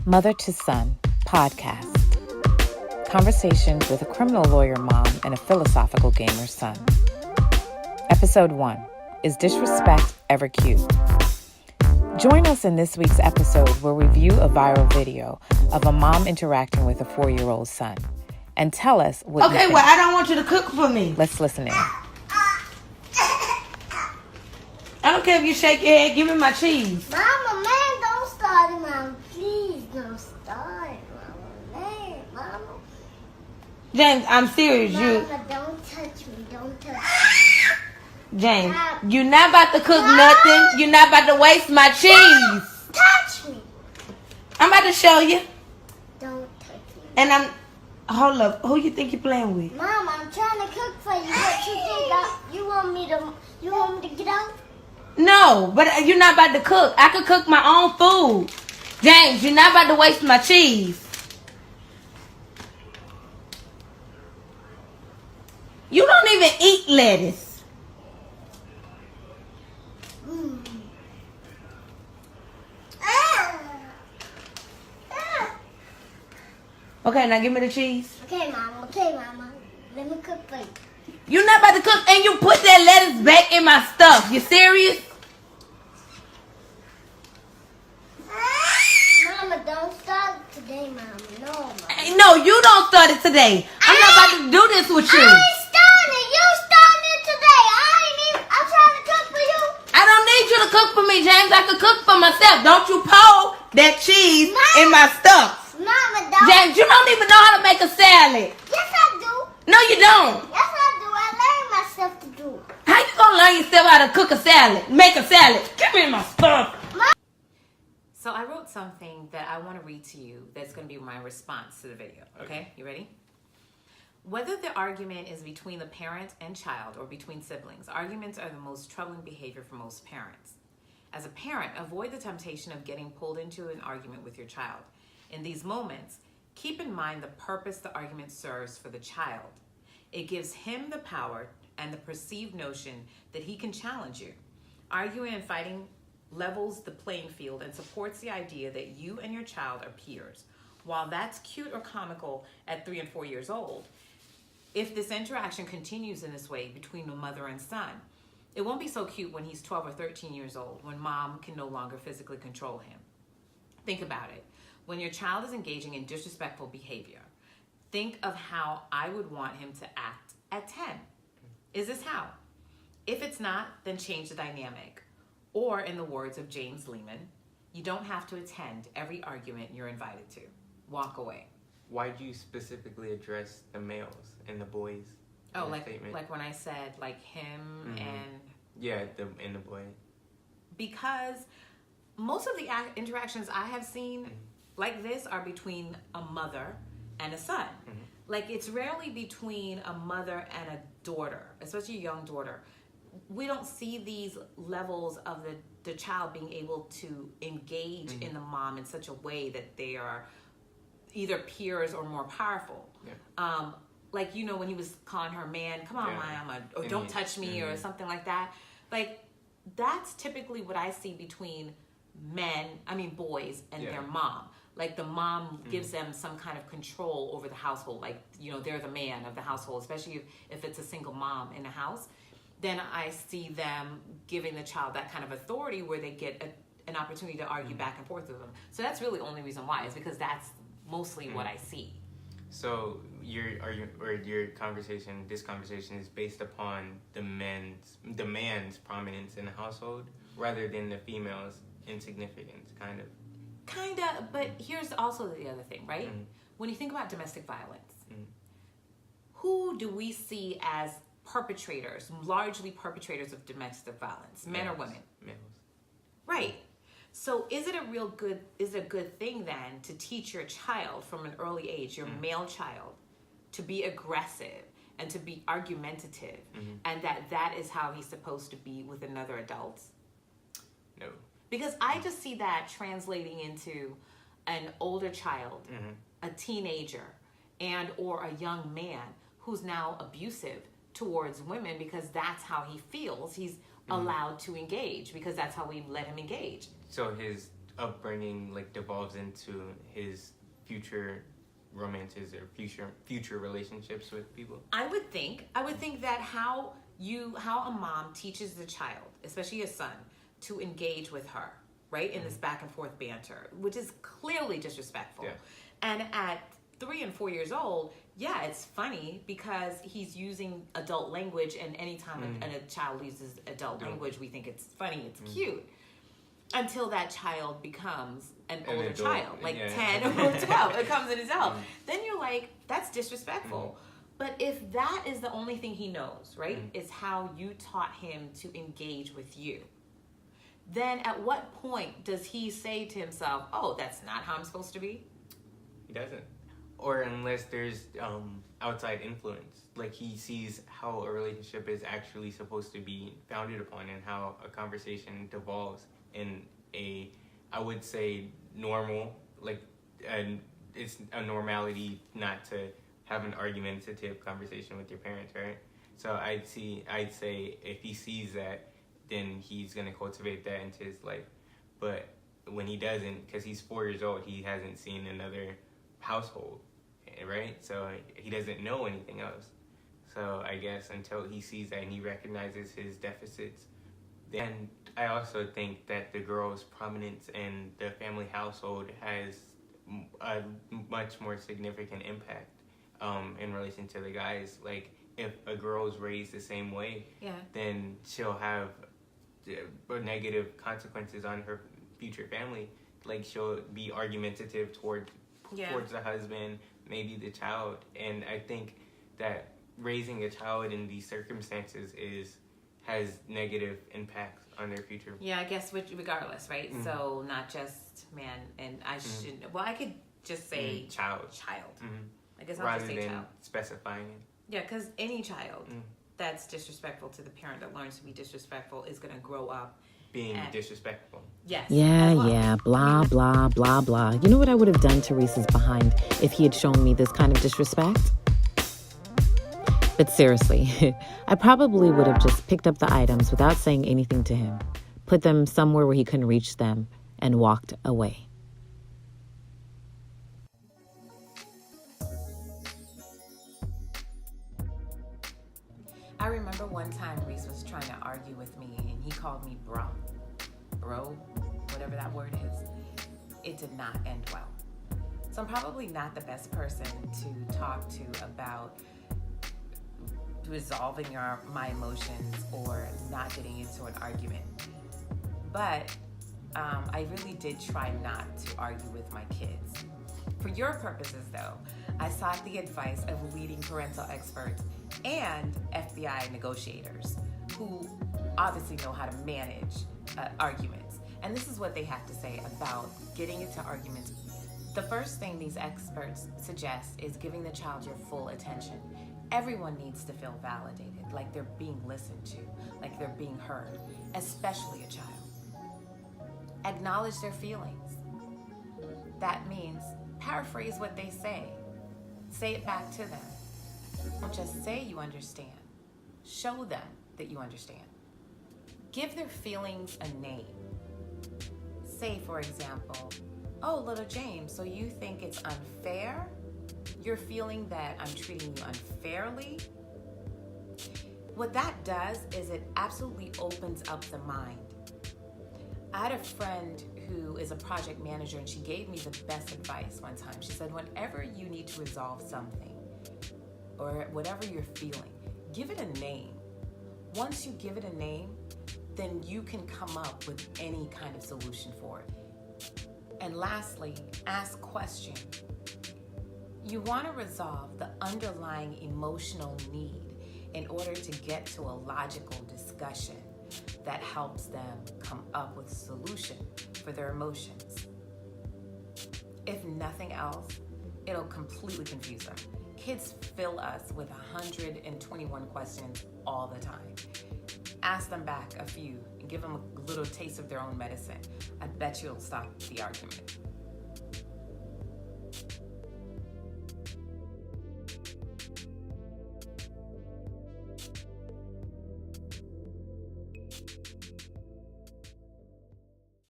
Mother to Son podcast. Conversations with a criminal lawyer mom and a philosophical gamer son. Episode 1. Is disrespect ever cute? Join us in this week's episode where we view a viral video of a mom interacting with a 4-year-old son. And tell us what you think. Well, I don't want you to cook for me. Let's listen in. I don't care if you shake your head. Give me my cheese. Mama, man, don't start it, Mama. Please don't start it, Mama. Man, Mama. James, I'm serious. Mama, don't touch me. Don't touch me. James, you're not about to cook nothing. You're not about to waste my cheese. Touch me. I'm about to show you. Don't touch me. And hold up. Who you think you're playing with? Mama, I'm trying to cook for you. What you think? You want me to get out? No, but you're not about to cook. I could cook my own food. James, you're not about to waste my cheese. You don't even eat lettuce. Okay, now give me the cheese. Okay, Mama. Let me cook for you. You're not about to cook and you put that lettuce back in my stuff. You serious? Mama, don't start it today, Mama. No, Mama. No, you don't start it today. I'm not about to do this with you. I ain't starting it. You starting it today. I'm trying to cook for you. I don't need you to cook for me, James. I can cook for myself. Don't you pour that cheese in my stuff. Mama, don't. James, you don't even know how to make a salad. Yes, I do. No, you don't. Yes, I do. I learned myself to do. How you gonna learn yourself how to cook a salad? Make a salad. Give me my stuff. So I wrote something that I want to read to you that's going to be my response to the video. Okay? You ready? Whether the argument is between the parent and child or between siblings, arguments are the most troubling behavior for most parents. As a parent, avoid the temptation of getting pulled into an argument with your child. In these moments, keep in mind the purpose the argument serves for the child. It gives him the power and the perceived notion that he can challenge you. Arguing and fighting levels the playing field and supports the idea that you and your child are peers. While that's cute or comical at 3 and 4 years old, if this interaction continues in this way between the mother and son, it won't be so cute when he's 12 or 13 years old, when mom can no longer physically control him. Think about it. When your child is engaging in disrespectful behavior, think of how I would want him to act at 10. Is this how? If it's not, then change the dynamic. Or, in the words of James Lehman, you don't have to attend every argument you're invited to. Walk away. Why do you specifically address the males and the boys? Oh, like when I said like him and... Yeah, and the boy. Because most of the interactions I have seen like this are between a mother and a son. Like it's rarely between a mother and a daughter, especially a young daughter. We don't see these levels of the child being able to engage in the mom in such a way that they are either peers or more powerful. Yeah. Like, you know, when he was calling her man, come on, mama, or don't touch me or something like that. Like, that's typically what I see between boys and their mom. Like the mom gives them some kind of control over the household. Like, you know, they're the man of the household, especially if it's a single mom in the house. Then I see them giving the child that kind of authority where they get an opportunity to argue back and forth with them. So that's really the only reason why, is because that's mostly what I see. So this conversation is based upon the man's prominence in the household rather than the female's insignificance, kind of. But here's also the other thing, right? When you think about domestic violence, who do we see as largely perpetrators of domestic violence, men or women? Males. Right. So is it a good thing then to teach your child from an early age, your male child, to be aggressive and to be argumentative, and that is how he's supposed to be with another adult? No. Because I just see that translating into an older child, a teenager, and or a young man who's now abusive towards women because that's how he feels. He's allowed to engage because that's how we let him engage. So his upbringing like devolves into his future romances or future relationships with people? I would think that how a mom teaches the child, especially a son, to engage with her, right, in this back and forth banter, which is clearly disrespectful. Yeah. And at 3 and 4 years old, yeah, it's funny because he's using adult language, and anytime a child uses adult language, we think it's funny, it's cute. Until that child becomes an older adult, child, like yeah. 10 or 12, it comes an adult. Then you're like, that's disrespectful. But if that is the only thing he knows, right, is how you taught him to engage with you, then at what point does he say to himself, oh, that's not how I'm supposed to be? He doesn't. Or unless there's outside influence. Like he sees how a relationship is actually supposed to be founded upon and how a conversation devolves in a, I would say, normal, like, and it's a normality not to have an argumentative conversation with your parents, right? So I'd say if he sees that, then he's going to cultivate that into his life. But when he doesn't, because he's 4 years old, he hasn't seen another household, right? So he doesn't know anything else. So I guess until he sees that and he recognizes his deficits, then I also think that the girl's prominence in the family household has a much more significant impact in relation to the guys. Like, if a girl's raised the same way, then she'll have negative consequences on her future family. Like, she'll be argumentative towards the husband, maybe the child. And I think that raising a child in these circumstances has negative impacts on their future. Yeah, I guess regardless, right? So not just man, and I should. Well, I could just say child. I guess I'll rather just say than child. Specifying it. Yeah, because any child that's disrespectful to the parent, that learns to be disrespectful, is going to grow up being disrespectful. Yes. Yeah, blah, blah, blah, blah. You know what I would have done to Reese's behind if he had shown me this kind of disrespect? But seriously, I probably would have just picked up the items without saying anything to him, put them somewhere where he couldn't reach them, and walked away. I remember one time Reese was trying to argue with me, and he called me bro, whatever that word is. It did not end well. So I'm probably not the best person to talk to about resolving my emotions or not getting into an argument. But I really did try not to argue with my kids. For your purposes, though, I sought the advice of leading parental experts and FBI negotiators who obviously know how to manage arguments. And this is what they have to say about getting into arguments. The first thing these experts suggest is giving the child your full attention. Everyone needs to feel validated, like they're being listened to, like they're being heard, especially a child. Acknowledge their feelings. That means paraphrase what they say. Say it back to them. Don't just say you understand. Show them that you understand. Give their feelings a name. Say, for example, oh, little James, so you think it's unfair? You're feeling that I'm treating you unfairly? What that does is it absolutely opens up the mind. I had a friend who is a project manager, and she gave me the best advice one time. She said, whenever you need to resolve something or whatever you're feeling, give it a name. Once you give it a name, then you can come up with any kind of solution for it. And lastly, ask questions. You want to resolve the underlying emotional need in order to get to a logical discussion that helps them come up with a solution for their emotions. If nothing else, it'll completely confuse them. Kids fill us with 121 questions all the time. Ask them back a few and give them a little taste of their own medicine. I bet you'll stop the argument.